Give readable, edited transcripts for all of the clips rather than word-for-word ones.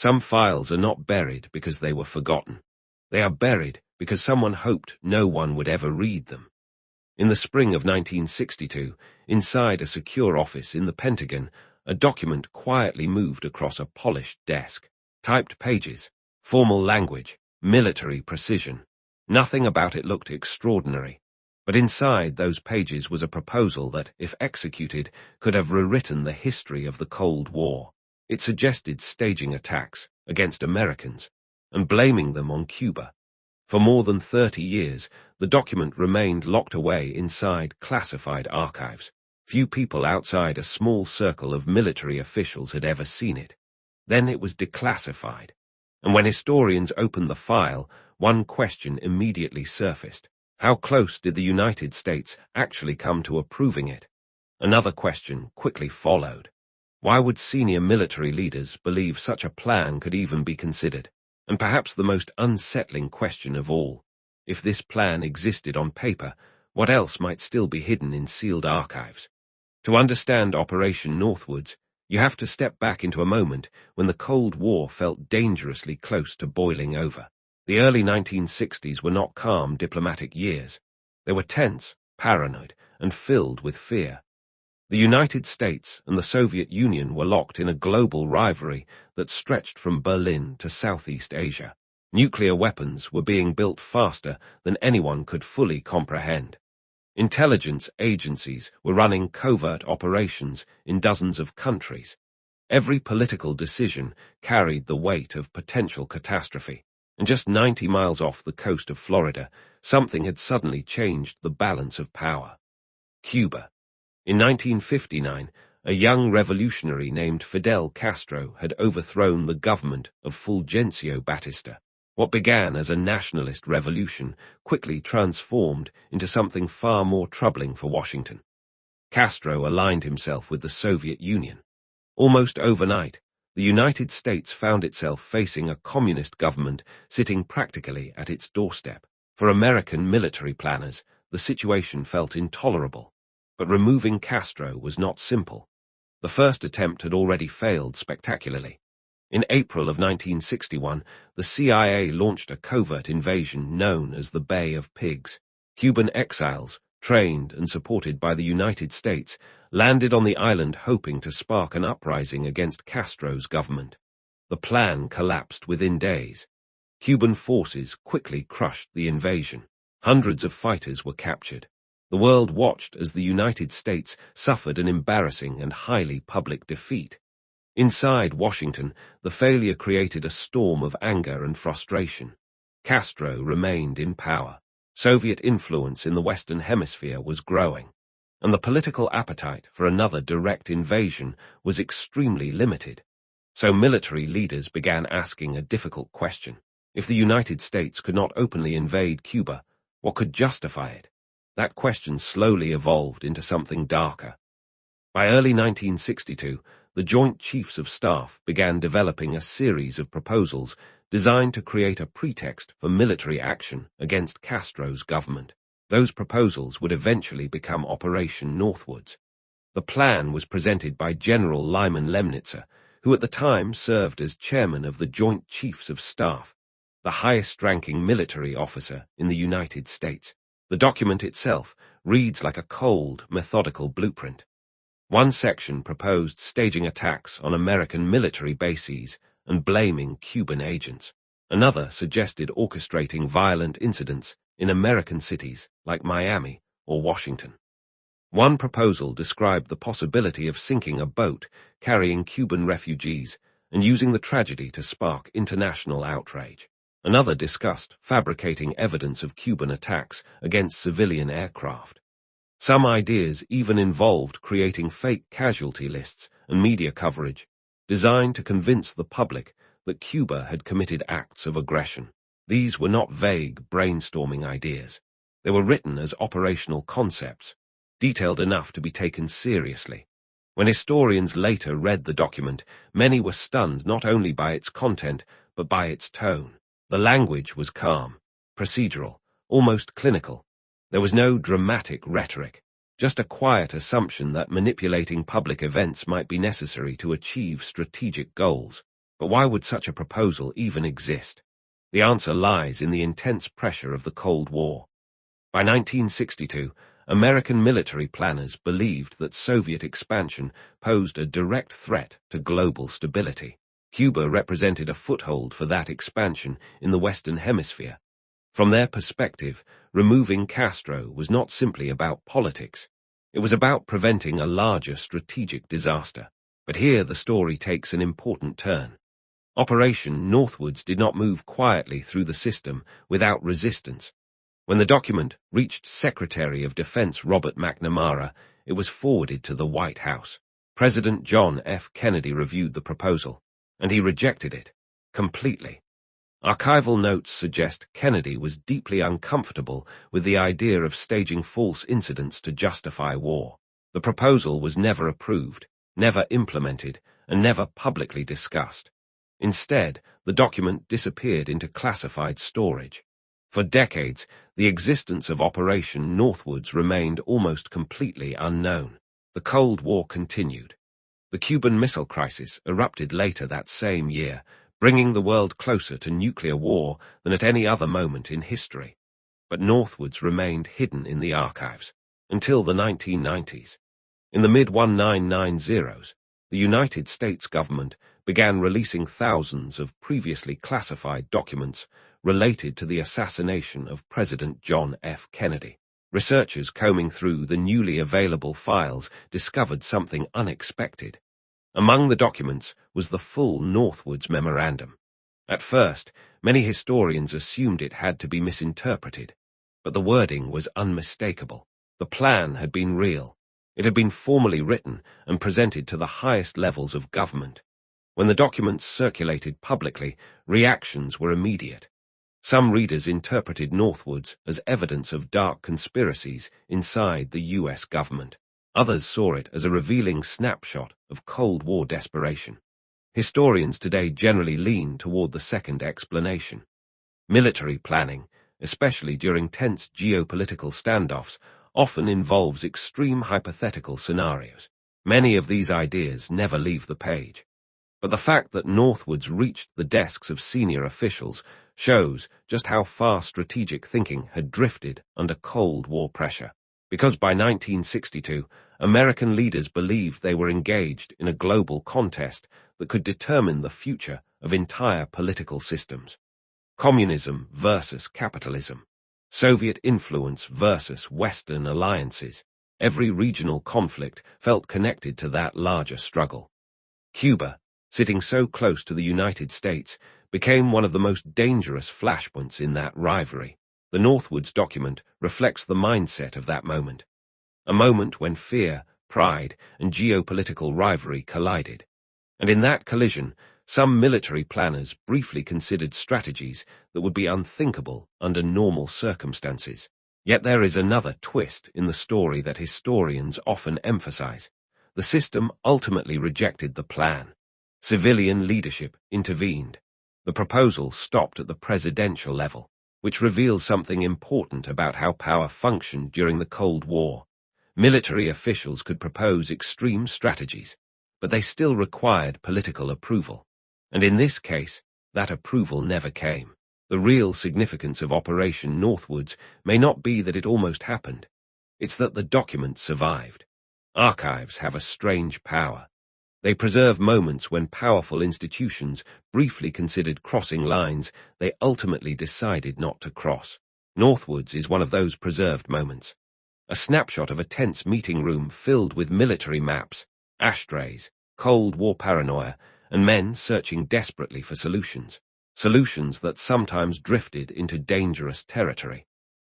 Some files are not buried because they were forgotten. They are buried because someone hoped no one would ever read them. In the spring of 1962, inside a secure office in the Pentagon, a document quietly moved across a polished desk. Typed pages, formal language, military precision. Nothing about it looked extraordinary. But inside those pages was a proposal that, if executed, could have rewritten the history of the Cold War. It suggested staging attacks against Americans and blaming them on Cuba. For more than 30 years, the document remained locked away inside classified archives. Few people outside a small circle of military officials had ever seen it. Then it was declassified, and when historians opened the file, one question immediately surfaced. How close did the United States actually come to approving it? Another question quickly followed. Why would senior military leaders believe such a plan could even be considered? And perhaps the most unsettling question of all, if this plan existed on paper, what else might still be hidden in sealed archives? To understand Operation Northwoods, you have to step back into a moment when the Cold War felt dangerously close to boiling over. The early 1960s were not calm diplomatic years. They were tense, paranoid, and filled with fear. The United States and the Soviet Union were locked in a global rivalry that stretched from Berlin to Southeast Asia. Nuclear weapons were being built faster than anyone could fully comprehend. Intelligence agencies were running covert operations in dozens of countries. Every political decision carried the weight of potential catastrophe. And just 90 miles off the coast of Florida, something had suddenly changed the balance of power. Cuba. In 1959, a young revolutionary named Fidel Castro had overthrown the government of Fulgencio Batista. What began as a nationalist revolution quickly transformed into something far more troubling for Washington. Castro aligned himself with the Soviet Union. Almost overnight, the United States found itself facing a communist government sitting practically at its doorstep. For American military planners, the situation felt intolerable. But removing Castro was not simple. The first attempt had already failed spectacularly. In April of 1961, the CIA launched a covert invasion known as the Bay of Pigs. Cuban exiles, trained and supported by the United States, landed on the island hoping to spark an uprising against Castro's government. The plan collapsed within days. Cuban forces quickly crushed the invasion. Hundreds of fighters were captured. The world watched as the United States suffered an embarrassing and highly public defeat. Inside Washington, the failure created a storm of anger and frustration. Castro remained in power. Soviet influence in the Western Hemisphere was growing, and the political appetite for another direct invasion was extremely limited. So military leaders began asking a difficult question. If the United States could not openly invade Cuba, what could justify it? That question slowly evolved into something darker. By early 1962, the Joint Chiefs of Staff began developing a series of proposals designed to create a pretext for military action against Castro's government. Those proposals would eventually become Operation Northwoods. The plan was presented by General Lyman Lemnitzer, who at the time served as chairman of the Joint Chiefs of Staff, the highest-ranking military officer in the United States. The document itself reads like a cold, methodical blueprint. One section proposed staging attacks on American military bases and blaming Cuban agents. Another suggested orchestrating violent incidents in American cities like Miami or Washington. One proposal described the possibility of sinking a boat carrying Cuban refugees and using the tragedy to spark international outrage. Another discussed fabricating evidence of Cuban attacks against civilian aircraft. Some ideas even involved creating fake casualty lists and media coverage designed to convince the public that Cuba had committed acts of aggression. These were not vague brainstorming ideas. They were written as operational concepts, detailed enough to be taken seriously. When historians later read the document, many were stunned not only by its content, but by its tone. The language was calm, procedural, almost clinical. There was no dramatic rhetoric, just a quiet assumption that manipulating public events might be necessary to achieve strategic goals. But why would such a proposal even exist? The answer lies in the intense pressure of the Cold War. By 1962, American military planners believed that Soviet expansion posed a direct threat to global stability. Cuba represented a foothold for that expansion in the Western Hemisphere. From their perspective, removing Castro was not simply about politics. It was about preventing a larger strategic disaster. But here the story takes an important turn. Operation Northwoods did not move quietly through the system without resistance. When the document reached Secretary of Defense Robert McNamara, it was forwarded to the White House. President John F. Kennedy reviewed the proposal, and he rejected it completely. Archival notes suggest Kennedy was deeply uncomfortable with the idea of staging false incidents to justify war. The proposal was never approved, never implemented, and never publicly discussed. Instead, the document disappeared into classified storage. For decades, the existence of Operation Northwoods remained almost completely unknown. The Cold War continued. The Cuban Missile Crisis erupted later that same year, bringing the world closer to nuclear war than at any other moment in history. But Northwoods remained hidden in the archives until the 1990s. In the mid-1990s, the United States government began releasing thousands of previously classified documents related to the assassination of President John F. Kennedy. Researchers combing through the newly available files discovered something unexpected. Among the documents was the full Northwoods memorandum. At first, many historians assumed it had to be misinterpreted, but the wording was unmistakable. The plan had been real. It had been formally written and presented to the highest levels of government. When the documents circulated publicly, reactions were immediate. Some readers interpreted Northwoods as evidence of dark conspiracies inside the U.S. government. Others saw it as a revealing snapshot of Cold War desperation. Historians today generally lean toward the second explanation. Military planning, especially during tense geopolitical standoffs, often involves extreme hypothetical scenarios. Many of these ideas never leave the page. But the fact that Northwoods reached the desks of senior officials shows just how far strategic thinking had drifted under Cold War pressure. Because by 1962, American leaders believed they were engaged in a global contest that could determine the future of entire political systems. Communism versus capitalism. Soviet influence versus Western alliances. Every regional conflict felt connected to that larger struggle. Cuba, sitting so close to the United States, became one of the most dangerous flashpoints in that rivalry. The Northwoods document reflects the mindset of that moment. A moment when fear, pride, and geopolitical rivalry collided. And in that collision, some military planners briefly considered strategies that would be unthinkable under normal circumstances. Yet there is another twist in the story that historians often emphasize. The system ultimately rejected the plan. Civilian leadership intervened. The proposal stopped at the presidential level, which reveals something important about how power functioned during the Cold War. Military officials could propose extreme strategies, but they still required political approval. And in this case, that approval never came. The real significance of Operation Northwoods may not be that it almost happened. It's that the document survived. Archives have a strange power. They preserve moments when powerful institutions briefly considered crossing lines they ultimately decided not to cross. Northwoods is one of those preserved moments. A snapshot of a tense meeting room filled with military maps, ashtrays, Cold War paranoia, and men searching desperately for solutions. Solutions that sometimes drifted into dangerous territory.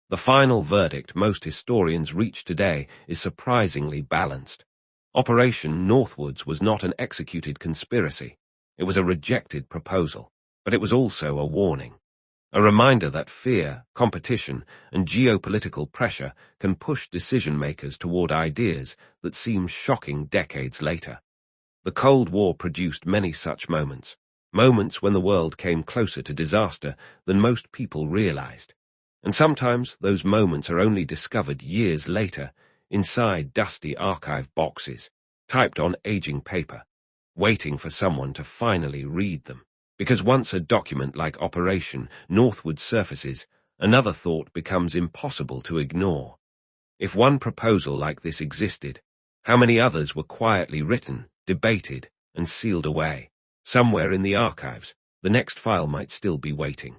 The final verdict most historians reach today is surprisingly balanced. Operation Northwoods was not an executed conspiracy. It was a rejected proposal, but it was also a warning. A reminder that fear, competition, and geopolitical pressure can push decision-makers toward ideas that seem shocking decades later. The Cold War produced many such moments. Moments when the world came closer to disaster than most people realized. And sometimes those moments are only discovered years later, inside dusty archive boxes, typed on aging paper. waiting for someone to finally read them. Because once a document like Operation Northwoods surfaces, another thought becomes impossible to ignore. If one proposal like this existed, how many others were quietly written, debated, and sealed away? Somewhere in the archives, the next file might still be waiting.